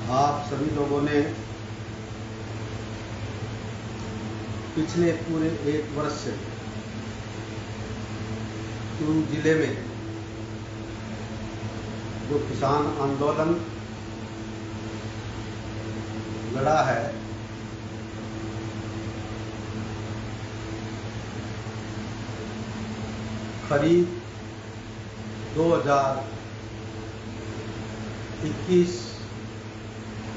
आप सभी लोगों ने पिछले पूरे एक वर्ष से चूरू जिले में जो किसान आंदोलन लड़ा है, खरीफ 2021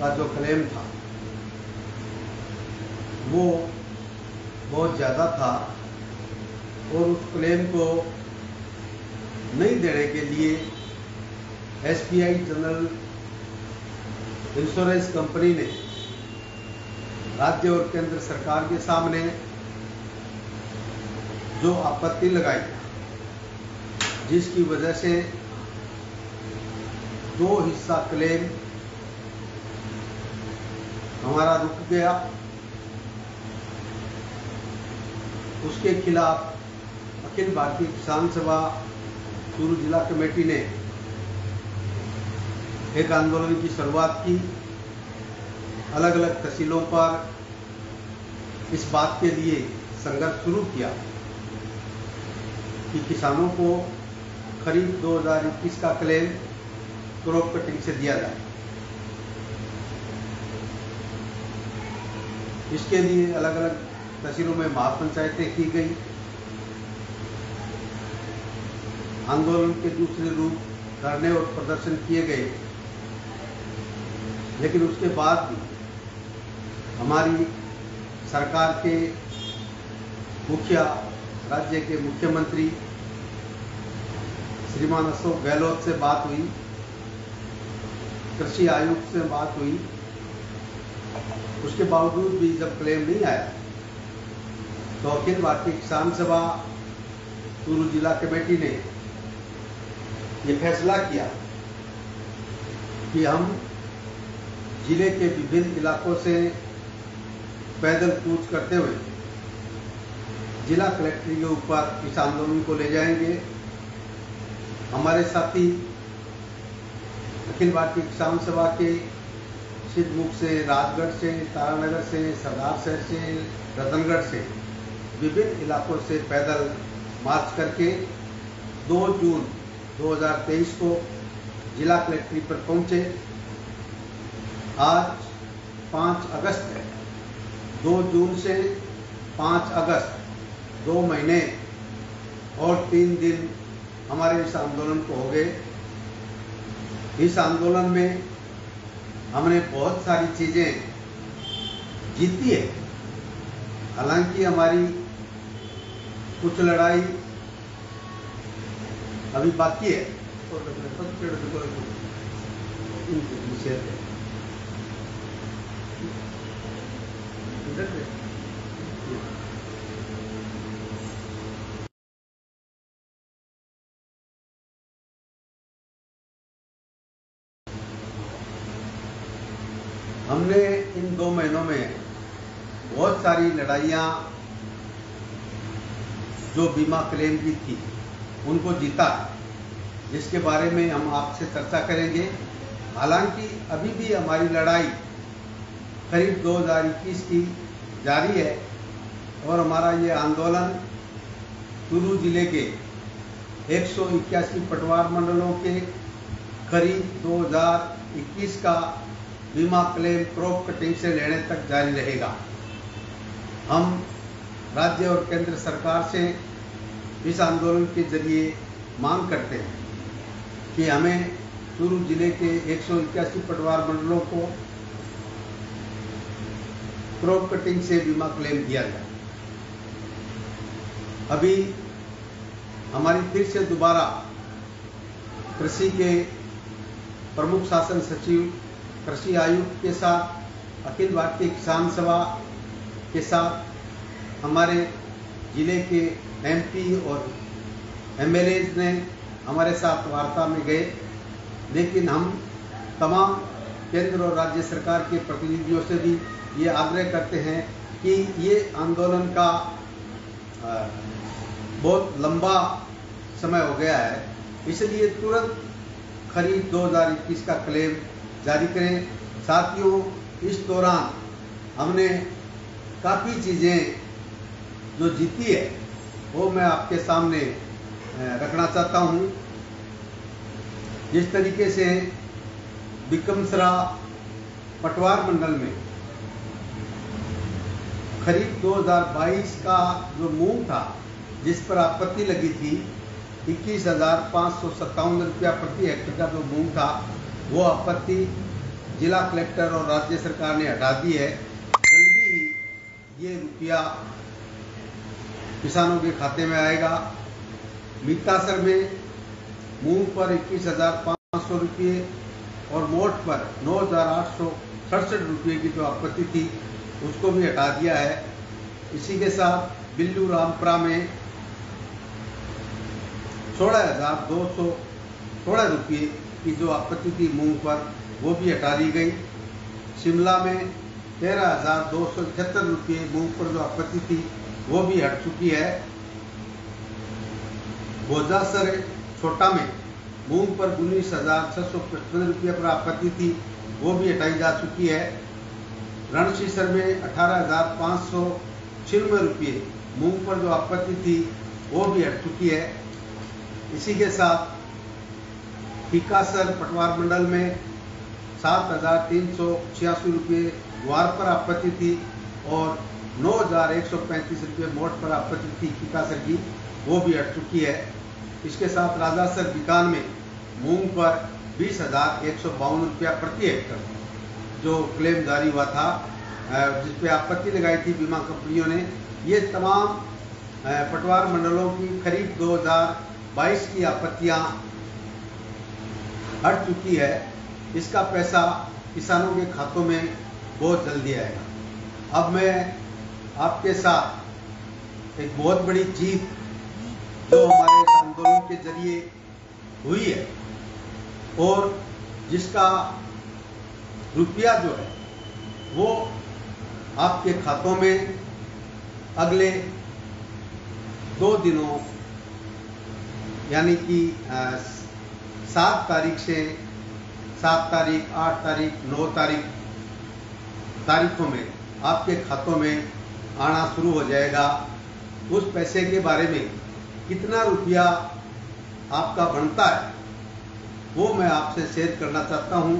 का जो क्लेम था वो बहुत ज़्यादा था और उस क्लेम को नहीं देने के लिए SBI जनरल इंश्योरेंस कंपनी ने राज्य और केंद्र सरकार के सामने जो आपत्ति लगाई, जिसकी वजह से 2 हिस्सा क्लेम हमारा रुक गया। उसके खिलाफ अखिल भारतीय किसान सभा चूरू जिला कमेटी ने एक आंदोलन की शुरुआत की। अलग अलग तहसीलों पर इस बात के लिए संघर्ष शुरू किया कि किसानों को खरीफ 2021 का क्लेम क्रॉप कटिंग से दिया जाए। इसके लिए अलग अलग तहसीलों में महापंचायतें की गई। आंदोलन के दूसरे रूप धरने और प्रदर्शन किए गए, लेकिन उसके बाद भी हमारी सरकार के मुखिया, राज्य के मुख्यमंत्री श्रीमान अशोक गहलोत से बात हुई, कृषि आयुक्त से बात हुई। उसके बावजूद भी जब क्लेम नहीं आया तो अखिल भारतीय किसान सभा चूरू जिला कमेटी ने ये फैसला किया कि हम जिले के विभिन्न इलाकों से पैदल कूच करते हुए जिला कलेक्टर के ऊपर इस आंदोलन को ले जाएंगे। हमारे साथी अखिल भारतीय किसान सभा के सिद्धमुख से, राजगढ़ से, तारानगर से, सरदार शहर से, रतनगढ़ से विभिन्न इलाकों से पैदल मार्च करके 2 जून 2023 को जिला कलेक्ट्रेट पर पहुंचे। आज 5 अगस्त है। 2 जून से 5 अगस्त 2 महीने और 3 दिन हमारे इस आंदोलन को हो गए। इस आंदोलन में हमने बहुत सारी चीजें जीती है। हालांकि हमारी कुछ लड़ाई अभी बाकी है। हमने इन 2 महीनों में बहुत सारी लड़ाइयाँ जो बीमा क्लेम की थी उनको जीता, जिसके बारे में हम आपसे चर्चा करेंगे। हालांकि अभी भी हमारी लड़ाई खरीफ 2021 की जारी है और हमारा ये आंदोलन चूरू जिले के 181 पटवार मंडलों के खरीफ 2021 का बीमा क्लेम क्रॉप कटिंग से लेने तक जारी रहेगा। हम राज्य और केंद्र सरकार से इस आंदोलन के जरिए मांग करते हैं कि हमें चूरू जिले के 181 पटवार मंडलों को क्रॉप कटिंग से बीमा क्लेम दिया जाए। अभी हमारी फिर से दोबारा कृषि के प्रमुख शासन सचिव, कृषि आयुक्त के साथ, अखिल भारतीय किसान सभा के साथ, हमारे जिले के MP और MLAs ने हमारे साथ वार्ता में गए। लेकिन हम तमाम केंद्र और राज्य सरकार के प्रतिनिधियों से भी ये आग्रह करते हैं कि ये आंदोलन का बहुत लंबा समय हो गया है, इसलिए तुरंत खरीफ 2021 का क्लेम जारी करें। साथियों, इस दौरान हमने काफ़ी चीज़ें जो जीती है वो मैं आपके सामने रखना चाहता हूँ। जिस तरीके से बिकमसरा पटवार मंडल में खरीफ 2022 का जो मूंग था जिस पर आपत्ति लगी थी 21,557 रुपया प्रति हेक्टेयर का जो मूंग था, वो आपत्ति जिला कलेक्टर और राज्य सरकार ने हटा दी है। जल्दी ही ये रुपया किसानों के खाते में आएगा। मीतासर में मूंग पर 21,500 रुपये और मोट पर 9,867 रुपये की जो आपत्ति थी उसको भी हटा दिया है। इसी के साथ बिल्लू रामपुरा में 16,216 रुपये की जो आपत्ति थी मूंग पर, वो भी हटा दी गई। शिमला में 13,276 रुपये मूंग पर जो आपत्ति थी वो भी हट चुकी है। भोजासर छोटा में मूंग पर 19,655 रुपये पर आपत्ति थी, वो भी हटाई जा चुकी है। रणसीसर में 18,596 रुपये मूंग पर जो आपत्ति थी वो भी हट चुकी है। इसी के साथ टीकासर पटवार मंडल में 7,386 रुपये ग्वार पर आपत्ति थी और 9,135 रुपये मोट पर आपत्ति थी टीकासर की, वो भी हट चुकी है। इसके साथ राजासर बीकान में मूंग पर 20,152 रुपया प्रति हेक्टर जो क्लेम जारी हुआ था, जिस पे आपत्ति लगाई थी बीमा कंपनियों ने, ये तमाम पटवार मंडलों की खरीफ 2022 की आपत्तियां हट चुकी है। इसका पैसा किसानों के खातों में बहुत जल्दी आएगा। अब मैं आपके साथ एक बहुत बड़ी जीत जो हमारे इस आंदोलन के जरिए हुई है और जिसका रुपया जो है वो आपके खातों में अगले 2 दिनों यानी कि 7 तारीख से 7 तारीख, 8 तारीख, 9 तारीखों में आपके खातों में आना शुरू हो जाएगा। उस पैसे के बारे में कितना रुपया आपका बनता है वो मैं आपसे शेयर करना चाहता हूं।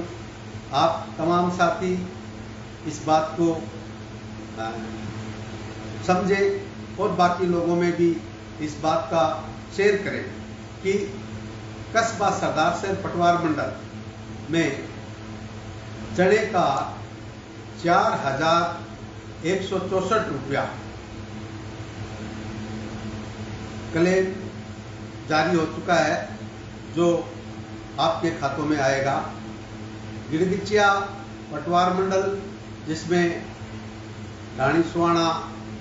आप तमाम साथी इस बात को समझें और बाकी लोगों में भी इस बात का शेयर करें कि कस्बा सरदारसर पटवार मंडल में चने का 4,164 रुपया क्लेम जारी हो चुका है जो आपके खातों में आएगा। गिरदिचिया पटवार मंडल जिसमें रानी सुहाना,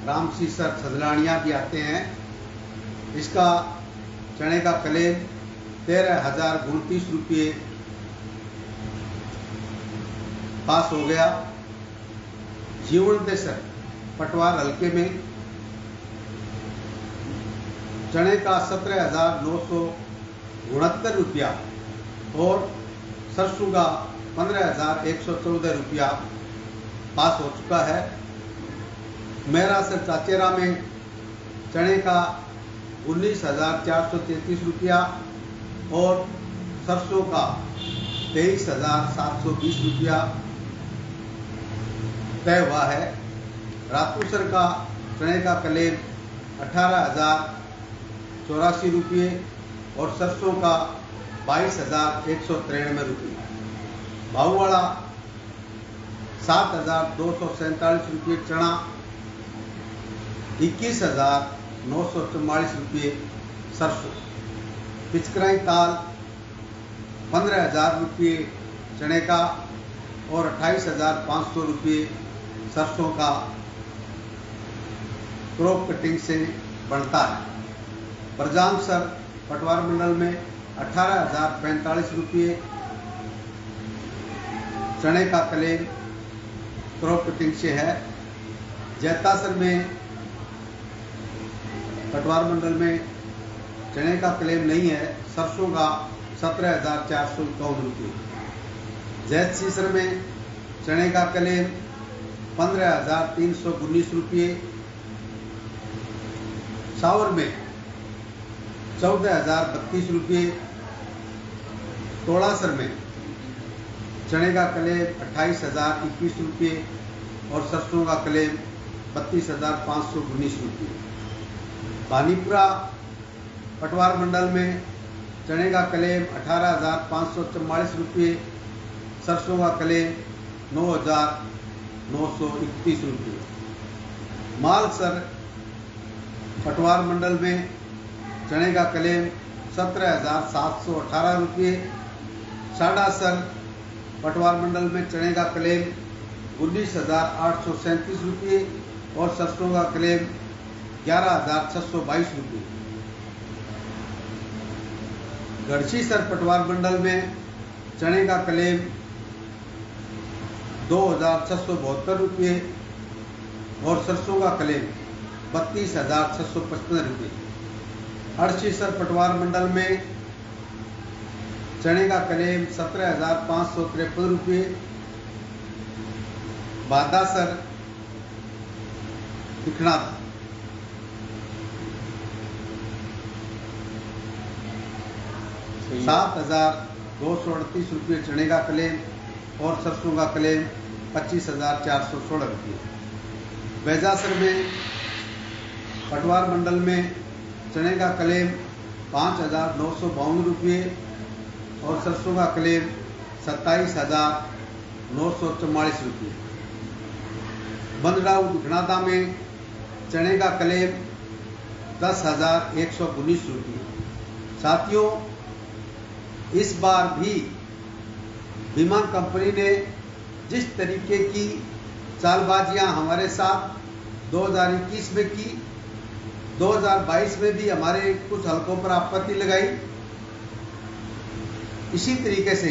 रामसीसर, सदलानिया भी आते हैं, इसका चने का क्लेम 13,029 रुपये पास हो गया। जीवनतेसर पटवार हल्के में चने का 17,969 रुपया और सरसों का 15,114 रुपया पास हो चुका है। मेहरासर चाचेरा में चने का 19,433 रुपया और सरसों का 23,720 रुपया तय हुआ है। रातूसर का चने का क्लेम 18,084 रुपये और सरसों का 22,193 रुपये। भाऊवाड़ा 7,247 रुपये चना, 21,944 रुपये सरसों। पिचकराई ताल 15,000 रुपये चने का और 28,500 रुपये सरसों का क्रॉप कटिंग से बनता है। बरजामसर पटवार मंडल में 18,045 रुपये चने का क्लेम क्रॉप कटिंग से है। जैतासर में पटवार मंडल में चने का क्लेम नहीं है, सरसों का 17,451 रुपये। जैतसीसर में चने का क्लेम 15,319 रुपये, सावर में 14,032 रुपये, तोड़ासर में चने का क्लेम 28,021 रुपये और सरसों का क्लेम 32,519 रुपये। बानीपुरा पटवार मंडल में चने का क्लेम 18,544 रुपये, सरसों का क्लेम 9,931 रुपये। मालसर पटवार मंडल में चने का क्लेम 17,718 रुपये, साडासर पटवार मंडल में चने का क्लेम 19,837 रुपये और सरसों का क्लेम 11,622 रुपये। गढ़सीसर पटवार मंडल में चने का क्लेम 2,672 रुपये और सरसों का क्लेम 32,655 रुपये। अड़सीसर पटवार मंडल में चने का क्लेम 17,553 रुपये। बादासर दिखनात 7,238 रुपये चने का क्लेम और सरसों का क्लेम 25,416 रुपये। बैजासर में पटवार मंडल में चने का क्लेम 5,952 रुपये और सरसों का क्लेम 27,944 रुपये। बंदराव दिखनाता में चने का क्लेम 10,119 रुपये। साथियों, इस बार भी बीमा कंपनी ने जिस तरीके की चालबाजियां हमारे साथ 2021 में की, 2022 में भी हमारे कुछ हलकों पर आपत्ति लगाई, इसी तरीके से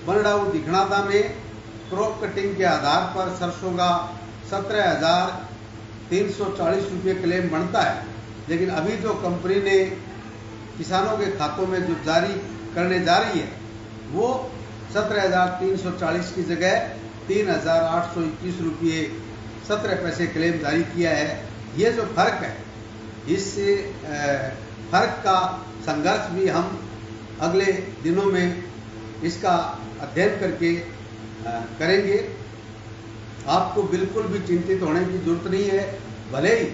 बनडाऊ दिखनाता में क्रॉप कटिंग के आधार पर सरसों का 17,340 रुपये क्लेम बनता है। लेकिन अभी जो कंपनी ने किसानों के खातों में जो जारी करने जा रही है वो 17,340 की जगह 3,821 रुपये 17 पैसे क्लेम जारी किया है। ये जो फर्क है, इस फर्क का संघर्ष भी हम अगले दिनों में इसका अध्ययन करके करेंगे। आपको बिल्कुल भी चिंतित होने की जरूरत नहीं है। भले ही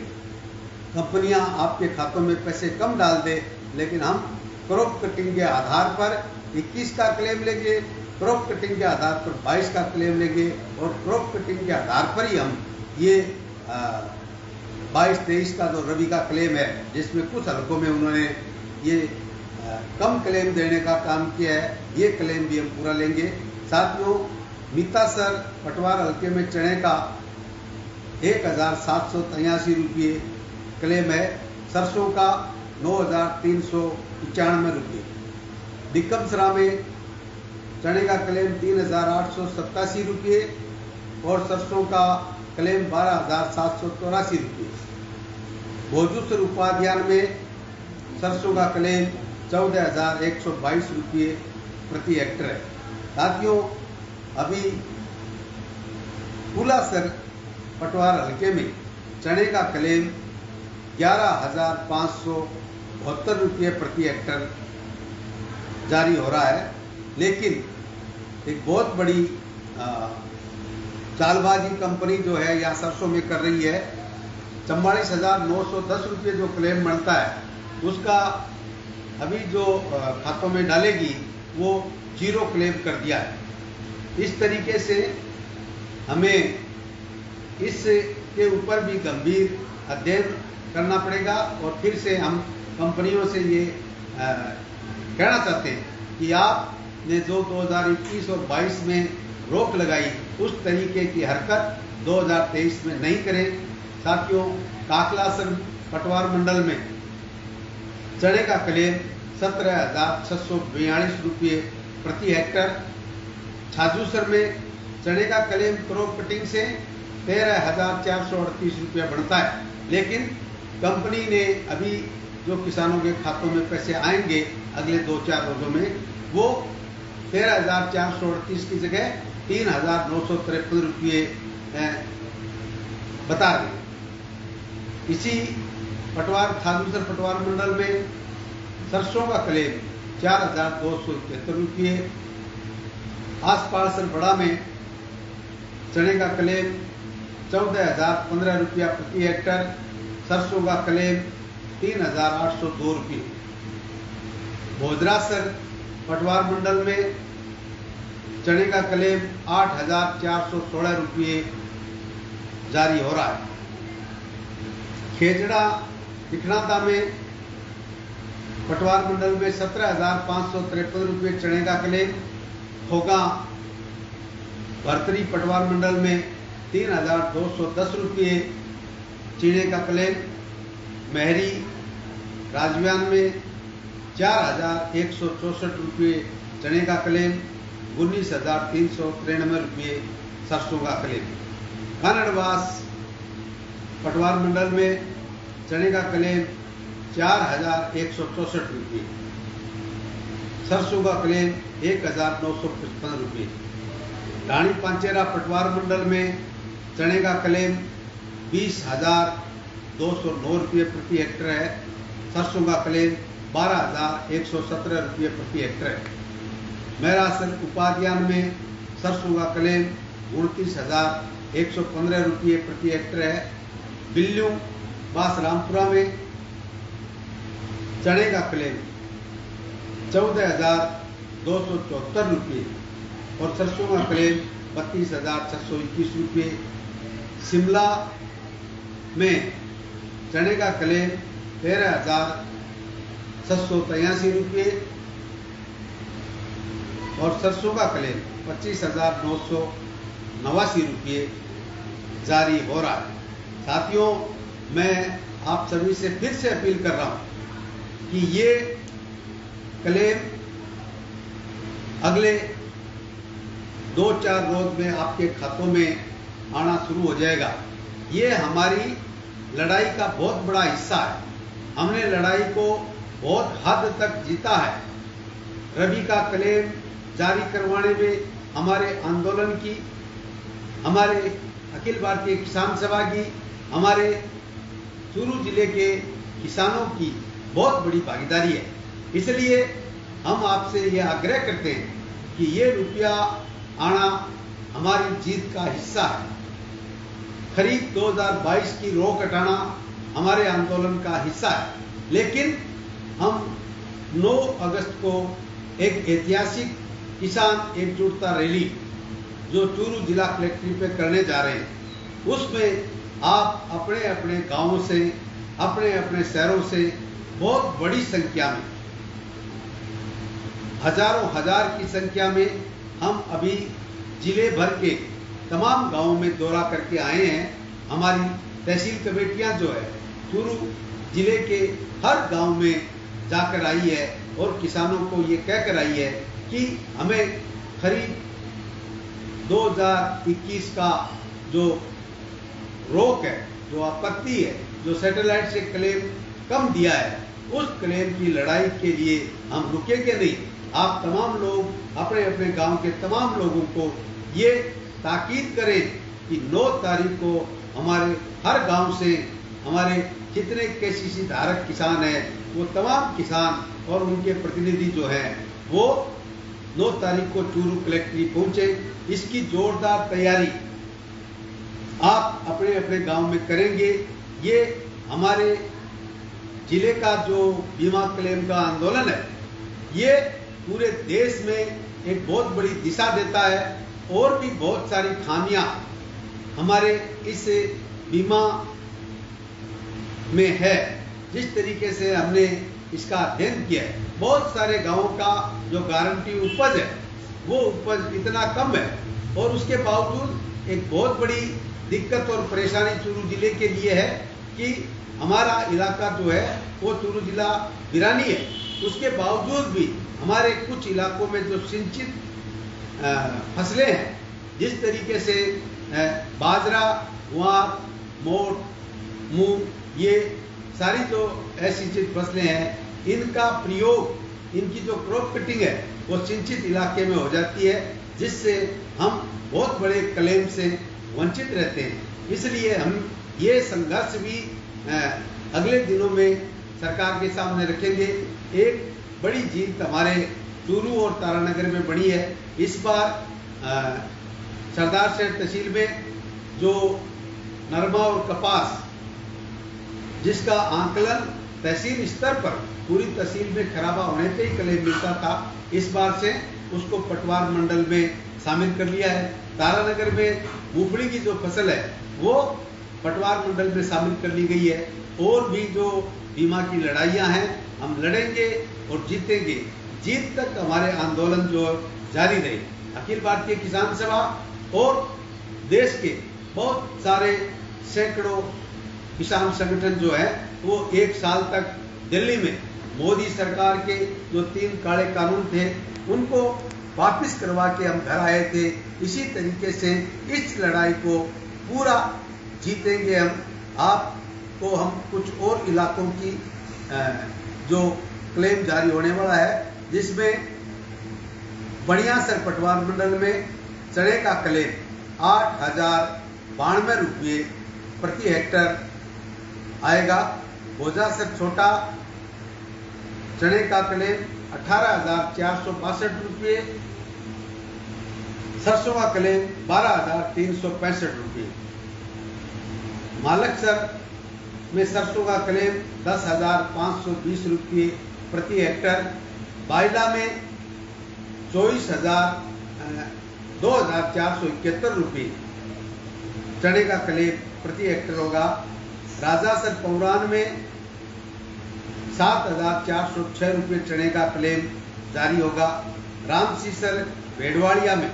कंपनियां आपके खातों में पैसे कम डाल दे, लेकिन हम क्रॉप कटिंग के आधार पर 21 का क्लेम लेंगे, क्रॉप कटिंग के आधार पर 22 का क्लेम लेंगे और क्रॉप कटिंग के आधार पर ही हम ये 22-23 का जो रबी का क्लेम है, जिसमें कुछ हलकों में उन्होंने ये कम क्लेम देने का काम किया है, ये क्लेम भी हम पूरा लेंगे। साथियों, मितासर पटवार हलके में चने का 1,783 रुपये क्लेम है, सरसों का 9,395 रुपये। डिकमसरा में चने का क्लेम 3,887 रुपये और सरसों का क्लेम 12,784 रुपये। भोजूसर उपाध्यान में सरसों का क्लेम 14,122 रुपये प्रति हेक्टर है। साथियों, अभी पुलासर पटवार हलके में चने का क्लेम 11,572 रुपये प्रति हेक्टर जारी हो रहा है। लेकिन एक बहुत बड़ी चालबाजी कंपनी जो है या सरसों में कर रही है, 44,910 रुपये जो क्लेम बनता है उसका अभी जो खातों में डालेगी वो 0 क्लेम कर दिया है। इस तरीके से हमें इसके ऊपर भी गंभीर अध्ययन करना पड़ेगा और फिर से हम कंपनियों से ये कहना चाहते हैं कि आपने जो 2021 और 22 में रोक लगाई, उस तरीके की हरकत 2023 में नहीं करें। साथियों, काकलासर पटवार मंडल में चने का क्लेम 17,642 रुपये प्रति हेक्टर। छाजूसर में चने का क्लेम क्रॉप कटिंग से 13,438 रुपया बनता है। लेकिन कंपनी ने अभी जो किसानों के खातों में पैसे आएंगे अगले 2-4 रोजों में, वो 13,438 की जगह 3,953 रुपये बता रहे हैं। इसी थानेसर पटवार मंडल में सरसों का क्लेम 4,271 रुपये। आसपास बड़ा में चने का क्लेम 14,015 रुपया प्रति हेक्टर, सरसों का क्लेम 3,802 रुपये। भोजरासर पटवार मंडल में चने का क्लेम 8,416 रुपये जारी हो रहा है। खेजड़ा दिखनाता में पटवार मंडल में 17,553 रुपये चने का क्लेम। होगा भरतरी पटवार मंडल में 3,210 रुपये चीने का क्लेम। महरी राजव्यान में 4,164 रुपये चने का क्लेम। 19,393 रुपये सरसों का क्लेम। कानड़वास पटवार मंडल में चने का क्लेम 4,164 रुपये, सरसों का क्लेम 1,955 रुपये। रानी पांचेरा पटवार मंडल में चने का क्लेम 20,209 रुपये प्रति हेक्टर है, सरसों का क्लेम 12,117 रुपये प्रति हेक्टर है। मैरासर उपाध्यान में सरसों का क्लेम 29,115 रुपये प्रति हेक्टर है। बिल्लू बासरामपुरा में चने का क्लेम 14,274 रुपये और सरसों का क्लेम 32,621 रुपये। शिमला में चने का क्लेम 13,783 रुपये और सरसों का क्लेम 25,989 रुपये जारी हो रहा है। साथियों, मैं आप सभी से फिर से अपील कर रहा हूं कि ये क्लेम अगले 2-4 रोज में आपके खातों में आना शुरू हो जाएगा। ये हमारी लड़ाई का बहुत बड़ा हिस्सा है। हमने लड़ाई को बहुत हद तक जीता है। रबी का क्लेम जारी करवाने में हमारे आंदोलन की, हमारे अखिल भारतीय किसान सभा की, हमारे चूरू जिले के किसानों की बहुत बड़ी भागीदारी है। इसलिए हम आपसे यह आग्रह करते हैं कि ये रुपया आना हमारी जीत का हिस्सा है। खरीफ 2022 की रोक हटाना हमारे आंदोलन का हिस्सा है। लेकिन हम 9 अगस्त को एक ऐतिहासिक किसान एकजुटता रैली जो चूरू जिला कलेक्ट्रेट पे करने जा रहे हैं, उसमें आप अपने अपने गांवों से, अपने अपने शहरों से बहुत बड़ी संख्या में, हजारों हजार की संख्या में हम अभी जिले भर के तमाम गांवों में दौरा करके आए हैं। हमारी तहसील कमेटियां जो है चूरू जिले के हर गांव में जाकर आई है और किसानों को ये कहकर आई है कि हमें खरीफ 2021 का जो रोक है, जो आपत्ति है, जो सैटेलाइट से क्लेम कम दिया है, उस क्लेम की लड़ाई के लिए हम रुकेंगे नहीं। आप तमाम लोग अपने अपने गांव के तमाम लोगों को ये ताकीद करें कि 9 तारीख को हमारे हर गांव से हमारे जितने केसीसी धारक किसान हैं, वो तमाम किसान और उनके प्रतिनिधि जो हैं वो 9 तारीख को चूरू कलेक्ट्रेट पहुंचे। इसकी जोरदार तैयारी आप अपने अपने गांव में करेंगे। ये हमारे जिले का जो बीमा क्लेम का आंदोलन है, ये पूरे देश में एक बहुत बड़ी दिशा देता है। और भी बहुत सारी खामियां हमारे इस बीमा में है। जिस तरीके से हमने इसका अध्ययन किया है, बहुत सारे गांवों का जो गारंटी उपज है वो उपज इतना कम है और उसके बावजूद एक बहुत बड़ी दिक्कत और परेशानी चूरू जिले के लिए है कि हमारा इलाका जो है वो चूरू जिला बिरानी है। उसके बावजूद भी हमारे कुछ इलाकों में जो सिंचित फसलें हैं, जिस तरीके से बाजरा, गुआर, मोट, मूंग, ये सारी जो असिंचित फसलें हैं, इनका प्रयोग, इनकी जो क्रॉप कटिंग है वो सिंचित इलाके में हो जाती है। जिससे हम बहुत बड़े क्लेम से वंचित रहते हैं। इसलिए हम ये संघर्ष भी अगले दिनों में सरकार के सामने रखेंगे। एक बड़ी जीत हमारे चूरू और तारानगर में बनी है। इस बार सरदार शहर तहसील में जो नरमा और कपास जिसका आंकलन तहसील स्तर पर पूरी तहसील में खराबा होने पे ही क्लेम मिलता था, इस बार से उसको पटवार मंडल में शामिल कर लिया है। तारानगर में मूंगफली की जो फसल है वो पटवार मंडल में शामिल कर ली गई है। और भी जो बीमा की लड़ाइयाँ हैं हम लड़ेंगे और जीतेंगे। जीत तक हमारे आंदोलन जो जारी रहे। अखिल भारतीय किसान सभा और देश के बहुत सारे सैकड़ों किसान संगठन जो है वो एक साल तक दिल्ली में मोदी सरकार के जो 3 काले कानून थे उनको वापस करवा के हम घर आए थे। इसी तरीके से इस लड़ाई को पूरा जीतेंगे हम। आपको हम कुछ और इलाकों की जो क्लेम जारी होने वाला है, जिसमें बढ़ियासर पटवार मंडल में चने का क्लेम 8,092 रुपये प्रति हेक्टर आएगा। भोजासर छोटा चने का क्लेम 18,462 रुपये, सरसों का क्लेम 12,365 रुपये। मालकसर में सरसों का क्लेम 10,520 रुपये प्रति हेक्टर। बाइला में 2,471 रुपये चने का क्लेम प्रति हेक्टर होगा। राजासर पौरान में 7,406 रुपये चने का क्लेम जारी होगा। रामसीसर भेड़वाड़िया में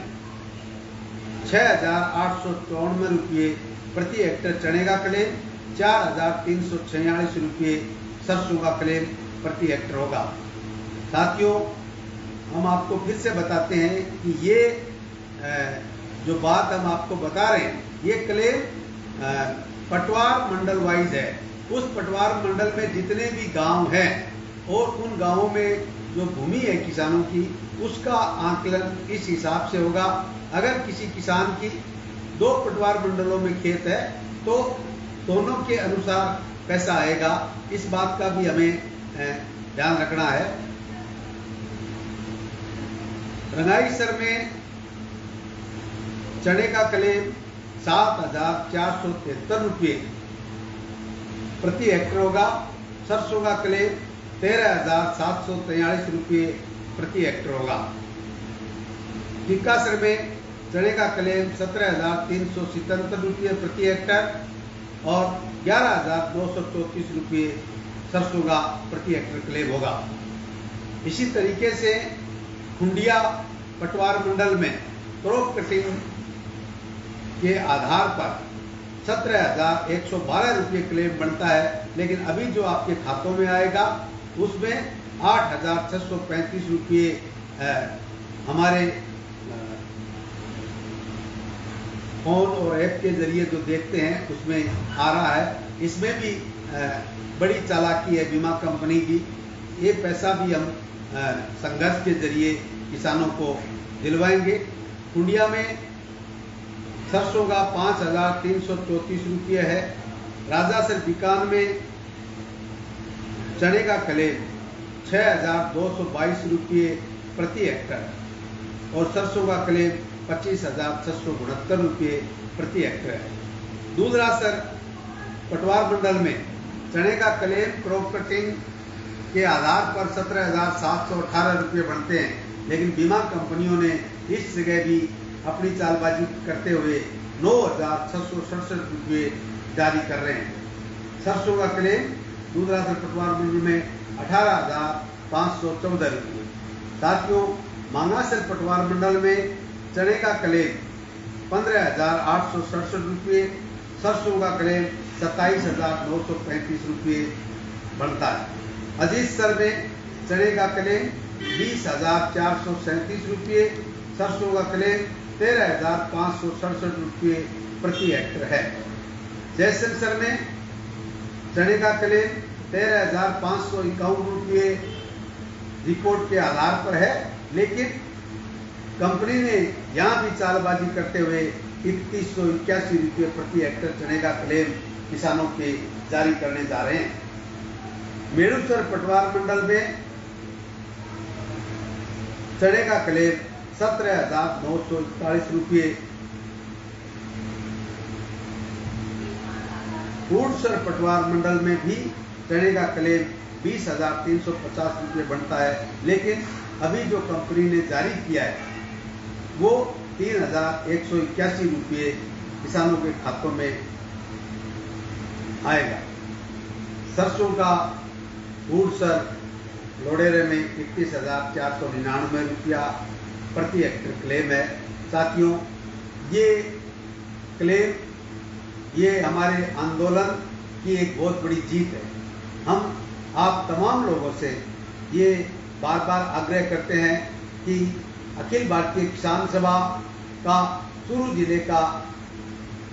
6,894 रुपये प्रति हेक्टर चने का क्लेम, 4,346 रुपये सरसों का क्लेम प्रति हेक्टर होगा। साथियों, हम आपको फिर से बताते हैं कि ये जो बात हम आपको बता रहे हैं ये क्लेम पटवार मंडल वाइज है। उस पटवार मंडल में जितने भी गांव हैं और उन गांवों में जो भूमि है किसानों की, उसका आंकलन इस हिसाब से होगा। अगर किसी किसान की 2 पटवार मंडलों में खेत है तो दोनों के अनुसार पैसा आएगा। इस बात का भी हमें ध्यान रखना है। रंगाईसर में चने का क्लेम 7,473 रुपये प्रति हेक्टर होगा। सरसों का क्लेम 13,743 रुपये प्रति हेक्टर होगा। टिक्कासर में चने का क्लेम 17,377 रुपये प्रति हेक्टर और 11,234 रुपये सरसों का प्रति हेक्टर क्लेम होगा। इसी तरीके से खुंडिया पटवार मंडल में क्रॉप कटिंग के आधार पर 17,112 रुपये क्लेम बनता है, लेकिन अभी जो आपके खातों में आएगा उसमें 8,635 रुपये हमारे फोन और ऐप के जरिए जो देखते हैं उसमें आ रहा है। इसमें भी बड़ी चालाकी है बीमा कंपनी की। ये पैसा भी हम संघर्ष के जरिए किसानों को दिलवाएंगे। कुंडिया में सरसों का 5,334 रुपये है। राजासर बीकान में चने का क्लेम 6,222 रुपये प्रति हेक्टर और सरसों का क्लेम 25,669 रुपये प्रति हेक्टर है। दूधरासर पटवार मंडल में चने का क्लेम क्रॉप कटिंग के आधार पर 17,718 रुपये बनते हैं, लेकिन बीमा कंपनियों ने इस जगह भी अपनी चालबाजी करते हुए 9,667 रुपये जारी कर रहे हैं। सरसों का क्लेम दूधरासर पटवार मंडल में 18,514 रुपये। साथियों, मांगासर पटवार मंडल में चने का क्लेम 15,867 रुपये, सरसों का क्लेम 27,935 रुपये बनता है। अजीतसर में चने का क्लेम 20,437 रुपये, सरसों का क्लेम 13,567 रुपये प्रति हेक्टर है। जयसलसर में चने का क्लेम 13,551 रुपये रिकॉर्ड के आधार पर है, लेकिन कंपनी ने यहाँ भी चालबाजी करते हुए 3181 रुपये प्रति हेक्टेयर चने का क्लेम किसानों के जारी करने जा रहे हैं। मेड़ूसर पटवार मंडल में चने का क्लेम 17,941 रुपये, फूडसर पटवार मंडल में भी चने का क्लेम 20,350 रुपये बनता है, लेकिन अभी जो कंपनी ने जारी किया है वो 3,181 रुपये किसानों के खातों में आएगा। सरसों का फूडसर लोडेरे में 31,499 रुपया प्रति हेक्टेयर क्लेम है। साथियों, ये क्लेम ये हमारे आंदोलन की एक बहुत बड़ी जीत है। हम आप तमाम लोगों से ये बार बार आग्रह करते हैं कि अखिल भारतीय किसान सभा का चूरू जिले का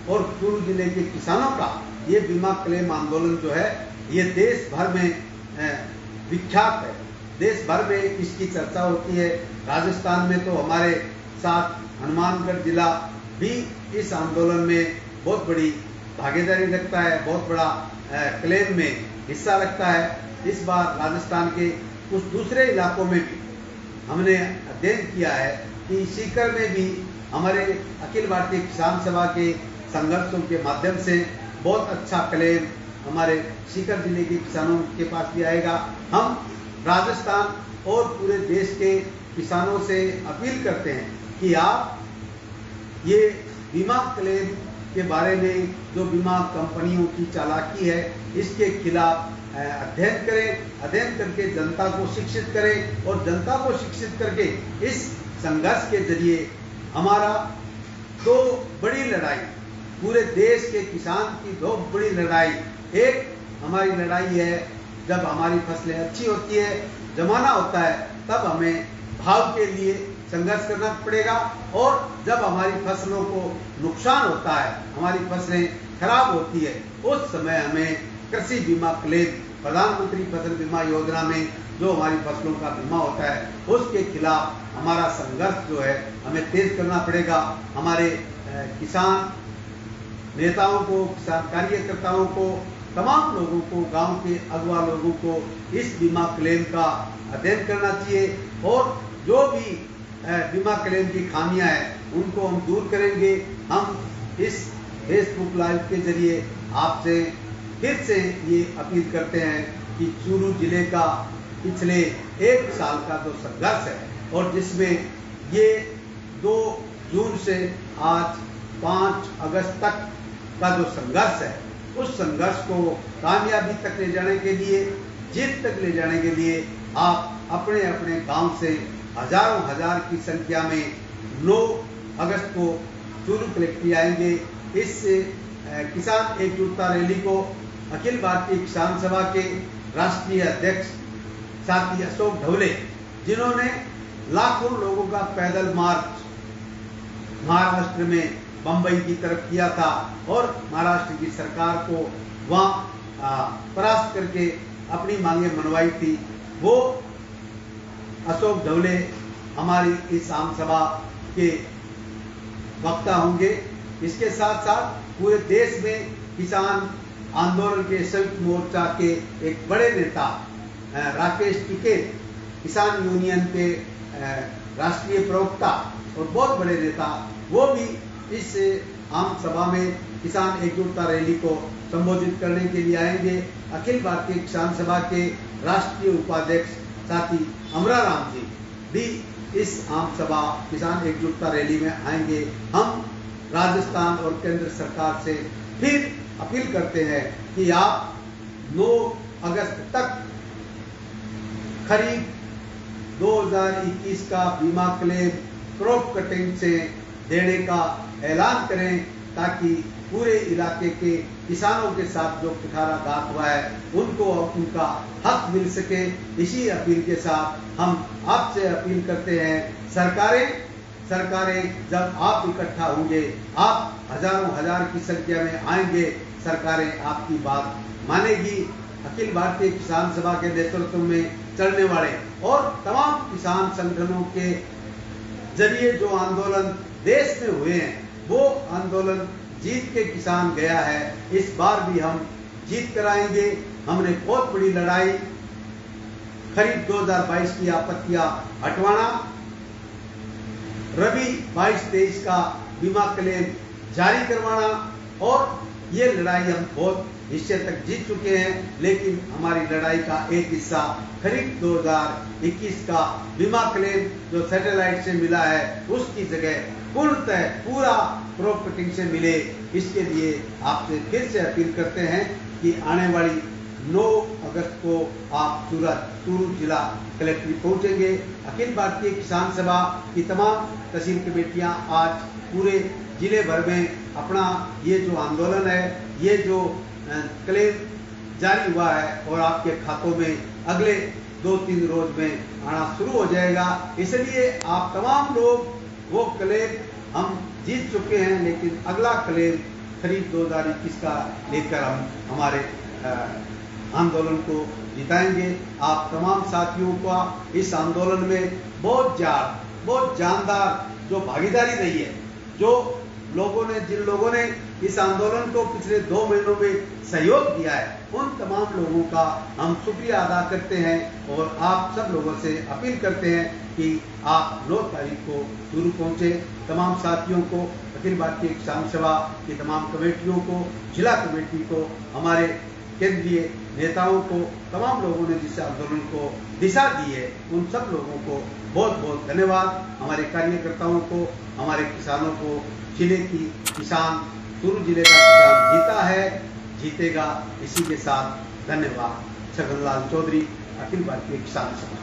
और चूरू जिले के किसानों का ये बीमा क्लेम आंदोलन जो है ये देश भर में विख्यात है। देश भर में इसकी चर्चा होती है। राजस्थान में तो हमारे साथ हनुमानगढ़ जिला भी इस आंदोलन में बहुत बड़ी भागीदारी रखता है, बहुत बड़ा क्लेम में हिस्सा रखता है। इस बार राजस्थान के कुछ दूसरे इलाकों में भी हमने अध्ययन किया है कि सीकर में भी हमारे अखिल भारतीय किसान सभा के संघर्षों के माध्यम से बहुत अच्छा क्लेम हमारे सीकर जिले के किसानों के पास भी आएगा। हम राजस्थान और पूरे देश के किसानों से अपील करते हैं कि आप ये बीमा क्लेम के बारे में जो बीमा कंपनियों की चालाकी है इसके खिलाफ अध्ययन करें, अध्ययन करके जनता को शिक्षित करें और जनता को शिक्षित करके इस संघर्ष के जरिए हमारा दो बड़ी लड़ाई, पूरे देश के किसान की दो बड़ी लड़ाई, एक हमारी लड़ाई है जब हमारी फसलें अच्छी होती है, जमाना होता है, तब हमें भाव के लिए संघर्ष करना पड़ेगा, और जब हमारी फसलों को नुकसान होता है, हमारी फसलें खराब होती है, उस समय हमें कृषि बीमा क्लेम, प्रधानमंत्री फसल बीमा योजना में जो हमारी फसलों का बीमा होता है उसके खिलाफ हमारा संघर्ष जो है हमें तेज करना पड़ेगा। हमारे किसान नेताओं को, किसान कार्यकर्ताओं को, तमाम लोगों को, गांव के अगवा लोगों को इस बीमा क्लेम का अध्ययन करना चाहिए, और जो भी बीमा क्लेम की खामियां हैं उनको हम दूर करेंगे। हम इस फेसबुक लाइव के जरिए आपसे फिर से ये अपील करते हैं कि चूरू जिले का पिछले एक साल का जो संघर्ष है और जिसमें ये 2 जून से आज 5 अगस्त तक का जो संघर्ष है, उस संघर्ष को कामयाबी तक ले जाने के लिए, जीत तक ले जाने के लिए आप अपने अपने गांव से हजारों हजार की संख्या में 9 अगस्त को चूरू कलेक्ट्रेट आएंगे। इस किसान एकजुटता रैली को अखिल भारतीय किसान सभा के राष्ट्रीय अध्यक्ष साथी अशोक ढवले, जिन्होंने लाखों लोगों का पैदल मार्च महाराष्ट्र में बंबई की तरफ किया था और महाराष्ट्र की सरकार को वहां परास्त करके अपनी मांगे मनवाई थी, वो अशोक ढवले हमारी इस आम सभा के वक्ता होंगे। इसके साथ साथ पूरे देश में किसान आंदोलन के संयुक्त मोर्चा के एक बड़े नेता राकेश टिकैत, किसान यूनियन के राष्ट्रीय प्रवक्ता और बहुत बड़े नेता, वो भी इस आम सभा में किसान एकजुटता रैली को संबोधित करने के लिए आएंगे। अखिल भारतीय किसान सभा के राष्ट्रीय उपाध्यक्ष साथी अमरा राम जी भी इस आम सभा किसान एकजुटता रैली में आएंगे। हम राजस्थान और केंद्र सरकार से फिर अपील करते हैं कि आप 9 अगस्त तक खरीफ 2021 का बीमा क्लेम क्रॉप कटिंग से देने का ऐलान करें, ताकि पूरे इलाके के किसानों के साथ जो कुठाराघात हुआ है उनको उनका हक मिल सके। इसी अपील के साथ हम आपसे अपील करते हैं, सरकारें जब आप इकट्ठा होंगे, आप हजारों हजार की संख्या में आएंगे, सरकारें आपकी बात मानेगी। अखिल भारतीय किसान सभा के नेतृत्व में चलने वाले और तमाम किसान संगठनों के जरिए जो आंदोलन देश में हुए हैं वो आंदोलन जीत के किसान गया है। इस बार भी हम जीत कराएंगे। हमने बहुत बड़ी लड़ाई खरीफ 2022 की आपत्तियां हटवाना, रबी 22-23 का बीमा क्लेम जारी करवाना, और ये लड़ाई हम बहुत हिस्से तक जीत चुके हैं। लेकिन हमारी लड़ाई का एक हिस्सा खरीफ 2021 का बीमा क्लेम जो सैटेलाइट से मिला है उसकी जगह पूर्णतः पूरा क्रॉप कटिंग से मिले। इसके लिए आपसे फिर से अपील करते हैं कि आने वाली 9 अगस्त को आप चूरू जिला कलेक्ट्रेट पहुंचेंगे। अखिल भारतीय किसान सभा की तमाम तहसील कमेटियां आज पूरे जिले भर में अपना ये जो आंदोलन है, ये जो क्लेम जारी हुआ है और आपके खातों में अगले 2-3 रोज में आना शुरू हो जाएगा। इसलिए आप तमाम लोग वो क्लेम हम जीत चुके हैं, लेकिन अगला क्लेम खरीफ 2021 का लेकर हम हमारे आंदोलन को जिताएंगे। आप तमाम साथियों का इस आंदोलन में बहुत जानदार जो भागीदारी रही है, जो जिन लोगों ने इस आंदोलन को पिछले 2 महीनों में सहयोग दिया है, उन तमाम लोगों का हम शुक्रिया अदा करते हैं और आप सब लोगों से अपील करते हैं कि आप 9 तारीख को चूरू पहुंचे। तमाम साथियों को, अखिल भारतीय किसान सभा की तमाम कमेटियों को, जिला कमेटी को, हमारे केंद्रीय नेताओं को, तमाम लोगों ने जिस आंदोलन को दिशा दी है, उन सब लोगों को बहुत बहुत धन्यवाद। हमारे कार्यकर्ताओं को, हमारे किसानों को, जिले की किसान, चूरू जिले का किसान जीता है, जीतेगा। इसी के साथ धन्यवाद। छगनलाल चौधरी, अखिल भारतीय किसान सभा।